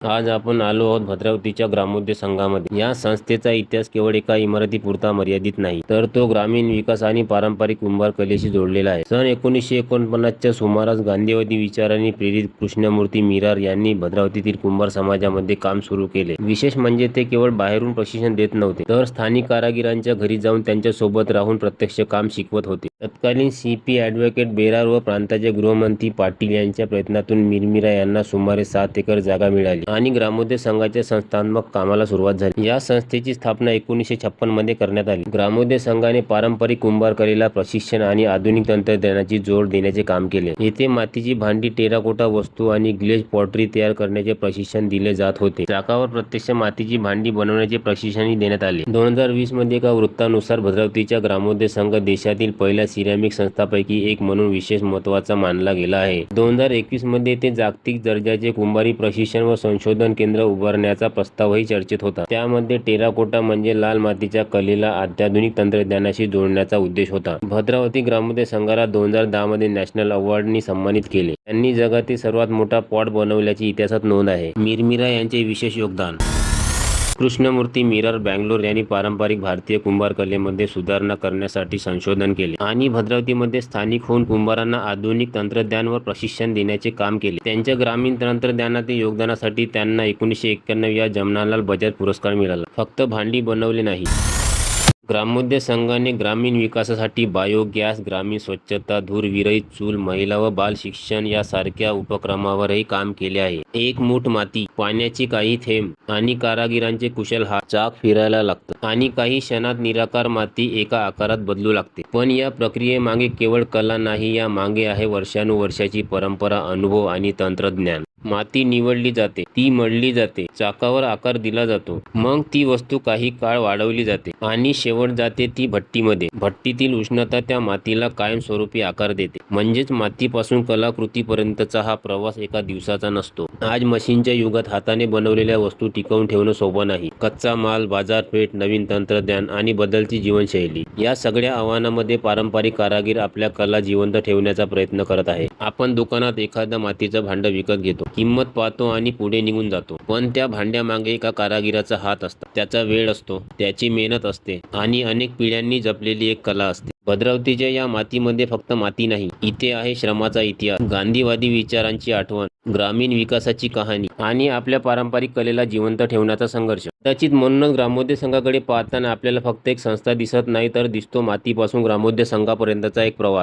आज आपण आलो आहोत भद्रावतीच्या ग्रामोद्योग संघामध्ये. या संस्थेचा इतिहास केवळ एका इमारतीपुरता मर्यादित नाही, तर तो ग्रामीण विकास आणि पारंपरिक कुंभार कलेशी जोडलेला आहे. सन 1949च्या सुमारास गांधीवादी विचारांनी प्रेरित कृष्णमूर्ती मीरार यांनी भद्रावतीतील कुंभार समाजामध्ये काम सुरू केले. विशेष म्हणजे ते केवळ बाहेरून प्रशिक्षण देत नव्हते, तर स्थानिक कारागिरांच्या घरी जाऊन त्यांच्या सोबत राहून प्रत्यक्ष काम शिकवत होते. तत्कालीन सीपी ॲडव्होकेट बेरार व प्रांताचे गृहमंत्री पाटील यांच्या प्रयत्नातून मिरमिरा यांना सुमारे 7 एकर जागा मिळाली आणि ग्रामोद्योग संघाच्या संस्थात्मक कामाला सुरुवात झाली. या संस्थेची स्थापना 1956 मध्ये करण्यात आली. ग्रामोद्योग संघाने पारंपरिक कुंभार कलेला प्रशिक्षण आणि आधुनिक तंत्रज्ञानाची जोड देण्याचे काम केले. येथे मातीची भांडी, टेराकोटा वस्तू आणि ग्लेज पॉटरी तयार करण्याचे प्रशिक्षण दिले जात होते. चाकावर प्रत्यक्ष मातीची भांडी बनवण्याचे प्रशिक्षणही देण्यात आले. 2020 मध्ये एका वृत्तानुसार भद्रावतीच्या ग्रामोद्योग संघ देशातील पहिल्या सिरॅमिक संस्थांपैकी एक म्हणून विशेष महत्त्वाचा मानला गेला आहे. 2021 मध्ये ते जागतिक दर्जाचे कुंभारी प्रशिक्षण व संशोधन केंद्र उभारण्याचा प्रस्तावही चर्चेत होता. त्यामध्ये टेराकोटा म्हणजे लाल मातीच्या कलेला अत्याधुनिक तंत्रज्ञानाशी जोडण्याचा उद्देश होता. भद्रावती ग्रामोद्योग संघाला 2010 मध्ये नॅशनल अवॉर्डनी सन्मानित केले. त्यांनी जगातील सर्वात मोठा पॉट बनवल्याची इतिहासात नोंद आहे. मिरमिरा यांचे विशेष योगदान. कृष्णमूर्ती मीरार बंगलोर यांनी पारंपरिक भारतीय कुंभार कलेमध्ये सुधारणा करण्यासाठी संशोधन केले आणि भद्रावतीमध्ये स्थानिक होऊन कुंभारांना आधुनिक तंत्रज्ञान व प्रशिक्षण देण्याचे काम केले. त्यांच्या ग्रामीण तंत्रज्ञानातील योगदानासाठी त्यांना 1991 या जमनालाल बजाज पुरस्कार मिळाला. फक्त भांडी बनवले नाही. ग्रामोद्योग संघाने ग्रामीण विकासासाठी बायोगॅस, ग्रामीण स्वच्छता, धूर विरहित चूल, महिला व बाल शिक्षण यासारख्या उपक्रमावरही काम केले आहे. एक मूठ माती, पाण्याची काही थेंब आणि कारागिरांचे कुशल हात. चाक फिरायला लागतं आणि काही क्षणात निराकार माती एका आकारात बदलू लागते. पण या प्रक्रियेमागे केवळ कला नाही, या मागे आहे वर्षानुवर्षाची परंपरा, अनुभव आणि तंत्रज्ञान. माती निवडली जाते, ती मळली जाते, चाकावर आकार दिला जातो, मग ती वस्तू काही काळ वाढवली जाते आणि शेवट जाते ती भट्टीमध्ये. भट्टीतील उष्णता त्या मातीला कायमस्वरूपी आकार देते. म्हणजेच मातीपासून कलाकृतीपर्यंतचा हा प्रवास एका दिवसाचा नसतो. आज मशीनच्या युगात हाताने बनवलेल्या वस्तू टिकवून ठेवणं सोपं नाही. कच्चा माल, बाजारपेठ, नवीन तंत्रज्ञान आणि बदलती जीवनशैली, या सगळ्या आव्हानांमध्ये पारंपरिक कारागीर आपल्या कला जिवंत ठेवण्याचा प्रयत्न करत आहे. आपण दुकानात एखादं मातीचं भांडं विकत घेतो, किंमत पाहतो आणि पुढे निघून जातो. पण त्या भांड्यामागे एका कारागिराचा हात असतो, त्याचा वेळ असतो, त्याची मेहनत असते आणि अनेक पिढ्यांनी जपलेली एक कला असते. भद्रावतीच्या या मातीमध्ये फक्त माती नाही, इथे आहे श्रमाचा इतिहास, गांधीवादी विचारांची आठवण, ग्रामीण विकासाची कहाणी आणि आपल्या पारंपरिक कलेला जिवंत ठेवण्याचा संघर्ष. कदाचित म्हणूनच ग्रामोद्योग संघाकडे पाहताना आपल्याला फक्त एक संस्था दिसत नाही, तर दिसतो मातीपासून ग्रामोद्योग संघापर्यंतचा एक प्रवास.